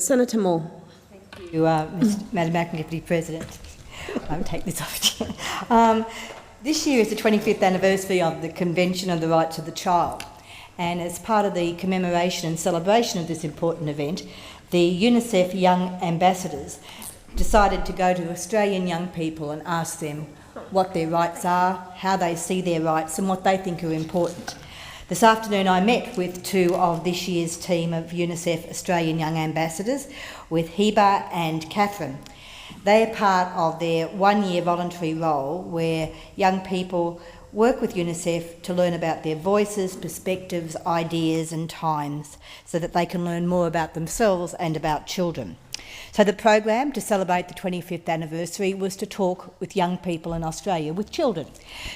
Senator Moore. Thank you, Madam Acting Deputy President. I will take this opportunity. This year is the 25th anniversary of the Convention on the Rights of the Child, and as part of the commemoration and celebration of this important event, the UNICEF Young Ambassadors decided to go to Australian young people and ask them what their rights are, how they see their rights and what they think are important. This afternoon I met with two of this year's team of UNICEF Australian Young Ambassadors, with Heba and Catherine. They are part of their one-year voluntary role where young people work with UNICEF to learn about their voices, perspectives, ideas and times, so that they can learn more about themselves and about children. So the program to celebrate the 25th anniversary was to talk with young people in Australia, with children.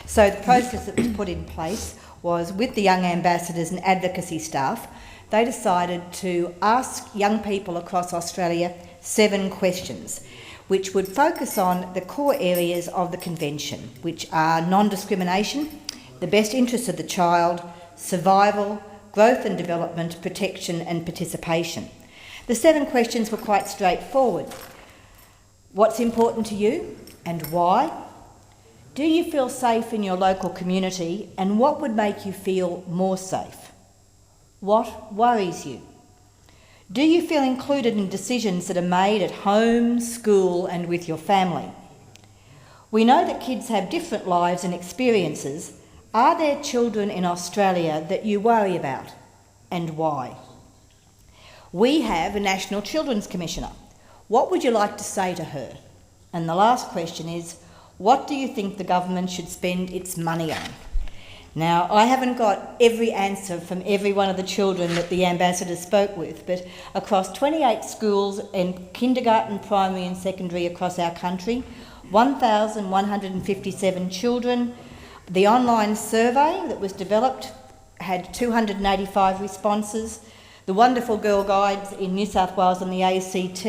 So the process that was put in place was, with the young ambassadors and advocacy staff, they decided to ask young people across Australia 7 questions, which would focus on the core areas of the Convention, which are non-discrimination, the best interests of the child, survival, growth and development, protection and participation. The 7 questions were quite straightforward. What's important to you and why? Do you feel safe in your local community, and what would make you feel more safe? What worries you? Do you feel included in decisions that are made at home, school and with your family? We know that kids have different lives and experiences. Are there children in Australia that you worry about, and why? We have a National Children's Commissioner. What would you like to say to her? And the last question is, what do you think the government should spend its money on? Now, I haven't got every answer from every one of the children that the ambassadors spoke with, but across 28 schools in kindergarten, primary and secondary across our country, 1,157 children. The online survey that was developed had 285 responses. The wonderful girl guides in New South Wales and the ACT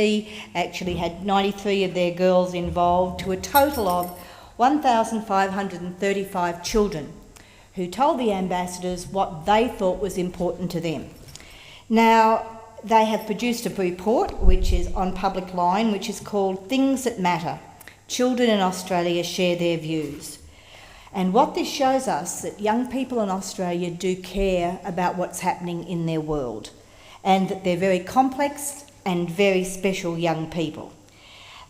actually had 93 of their girls involved, to a total of 1,535 children who told the ambassadors what they thought was important to them. Now, they have produced a report which is on public line, which is called Things That Matter. Children in Australia Share Their Views. And what this shows us, that young people in Australia do care about what's happening in their world, and that they're very complex and very special young people.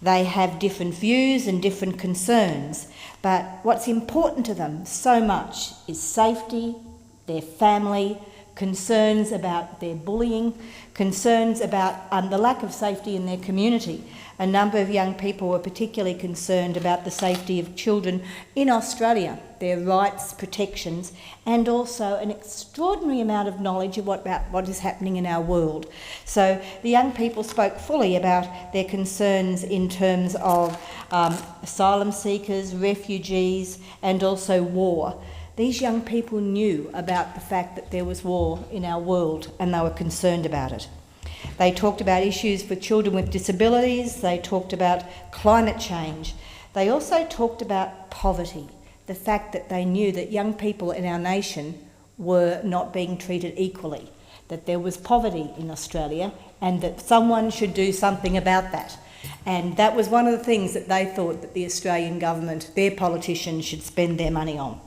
They have different views and different concerns, but what's important to them so much is safety, their family, concerns about their bullying, concerns about the lack of safety in their community. A number of young people were particularly concerned about the safety of children in Australia, their rights, protections, and also an extraordinary amount of knowledge about what is happening in our world. So the young people spoke fully about their concerns in terms of asylum seekers, refugees, and also war. These young people knew about the fact that there was war in our world, and they were concerned about it. They talked about issues for children with disabilities. They talked about climate change. They also talked about poverty, the fact that they knew that young people in our nation were not being treated equally, that there was poverty in Australia and that someone should do something about that. And that was one of the things that they thought that the Australian government, their politicians, should spend their money on.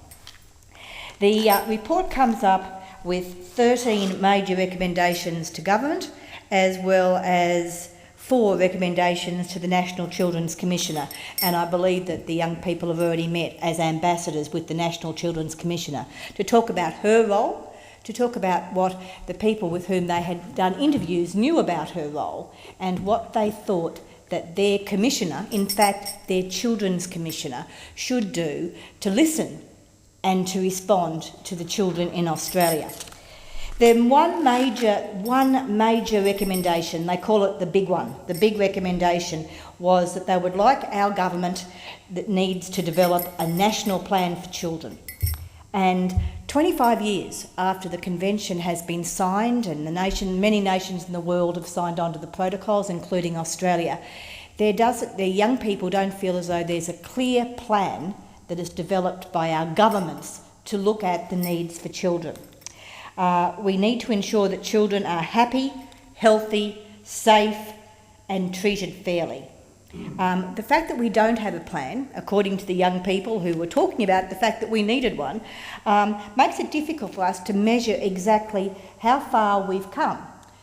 The report comes up with 13 major recommendations to government, as well as 4 recommendations to the National Children's Commissioner, and I believe that the young people have already met as ambassadors with the National Children's Commissioner to talk about her role, to talk about what the people with whom they had done interviews knew about her role, and what they thought that their commissioner, in fact their Children's Commissioner, should do to listen and to respond to the children in Australia. Then one major recommendation, they call it the big one, the big recommendation, was that they would like our government that needs to develop a national plan for children. And 25 years after the convention has been signed, and many nations in the world have signed on to the protocols, including Australia, their young people don't feel as though there's a clear plan that is developed by our governments to look at the needs for children. We need to ensure that children are happy, healthy, safe and treated fairly. The fact that we don't have a plan, according to the young people who were talking about the fact that we needed one, makes it difficult for us to measure exactly how far we've come.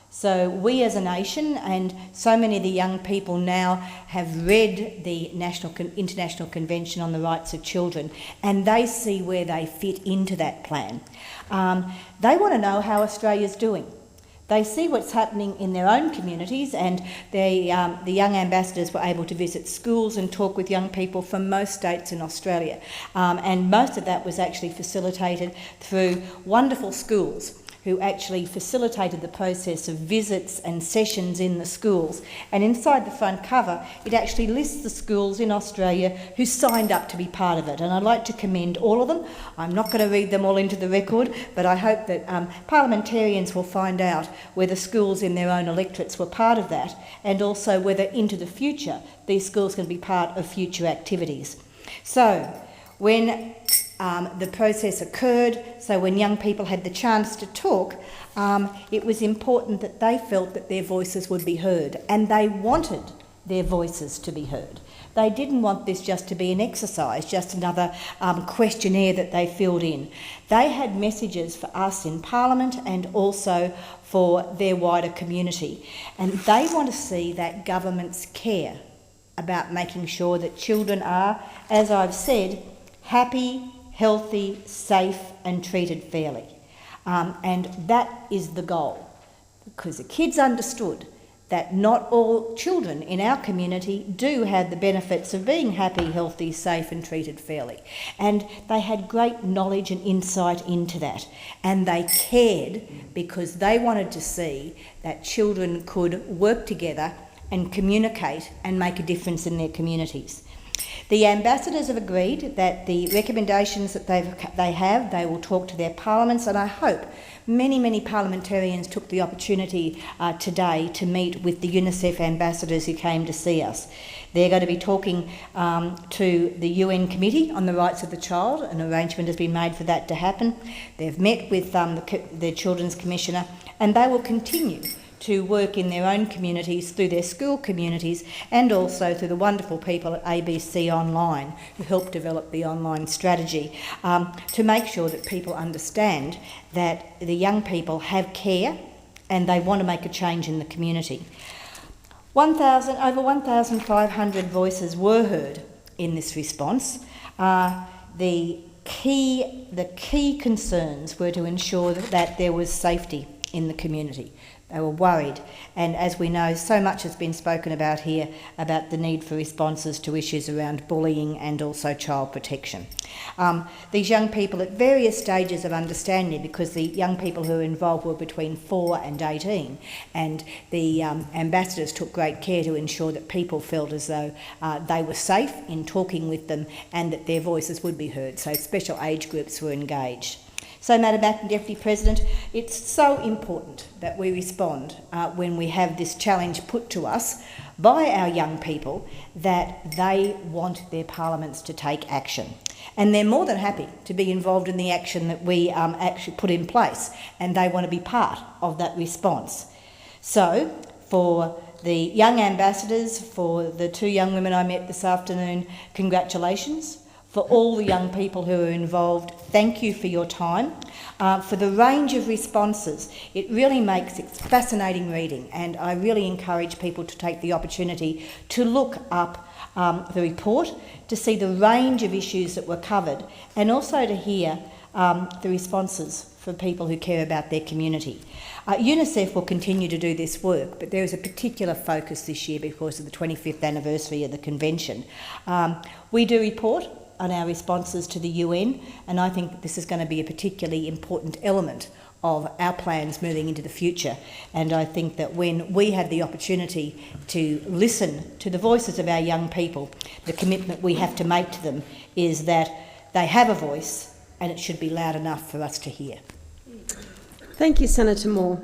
So we as a nation, and so many of the young people now, have read the International Convention on the Rights of Children, and they see where they fit into that plan. They want to know how Australia's doing. They see what's happening in their own communities, and the young ambassadors were able to visit schools and talk with young people from most states in Australia. And most of that was actually facilitated through wonderful schools who actually facilitated the process of visits and sessions in the schools. And inside the front cover, it actually lists the schools in Australia who signed up to be part of it. And I'd like to commend all of them. I'm not going to read them all into the record, but I hope that parliamentarians will find out whether schools in their own electorates were part of that, and also whether into the future these schools can be part of future activities. So, when the process occurred, so when young people had the chance to talk, it was important that they felt that their voices would be heard, and they wanted their voices to be heard. They didn't want this just to be an exercise, just another questionnaire that they filled in. They had messages for us in Parliament and also for their wider community, and they want to see that governments care about making sure that children are, as I've said, happy, healthy, safe and treated fairly. And that is the goal, because the kids understood that not all children in our community do have the benefits of being happy, healthy, safe and treated fairly. And they had great knowledge and insight into that. And they cared because they wanted to see that children could work together and communicate and make a difference in their communities. The ambassadors have agreed that the recommendations that they will talk to their parliaments, and I hope many parliamentarians took the opportunity today to meet with the UNICEF ambassadors who came to see us. They're going to be talking to the UN Committee on the Rights of the Child. An arrangement has been made for that to happen. They've met with the Children's Commissioner, and they will continue to work in their own communities, through their school communities, and also through the wonderful people at ABC Online who helped develop the online strategy, to make sure that people understand that the young people have care and they want to make a change in the community. Over 1,500 voices were heard in this response. The key concerns were to ensure that there was safety in the community. They were worried, and as we know, so much has been spoken about here about the need for responses to issues around bullying and also child protection. These young people at various stages of understanding, because the young people who were involved were between 4 and 18, and the ambassadors took great care to ensure that people felt as though they were safe in talking with them and that their voices would be heard, so special age groups were engaged. So, Madam Acting Deputy President, it's so important that we respond when we have this challenge put to us by our young people, that they want their parliaments to take action. And they're more than happy to be involved in the action that we actually put in place, and they want to be part of that response. So, for the young ambassadors, for the 2 young women I met this afternoon, congratulations. For all the young people who are involved, thank you for your time. For the range of responses, it really makes it fascinating reading, and I really encourage people to take the opportunity to look up the report, to see the range of issues that were covered, and also to hear the responses for people who care about their community. UNICEF will continue to do this work, but there is a particular focus this year because of the 25th anniversary of the Convention. We do report on our responses to the UN, and I think this is going to be a particularly important element of our plans moving into the future. And I think that when we have the opportunity to listen to the voices of our young people, the commitment we have to make to them is that they have a voice and it should be loud enough for us to hear. Thank you, Senator Moore.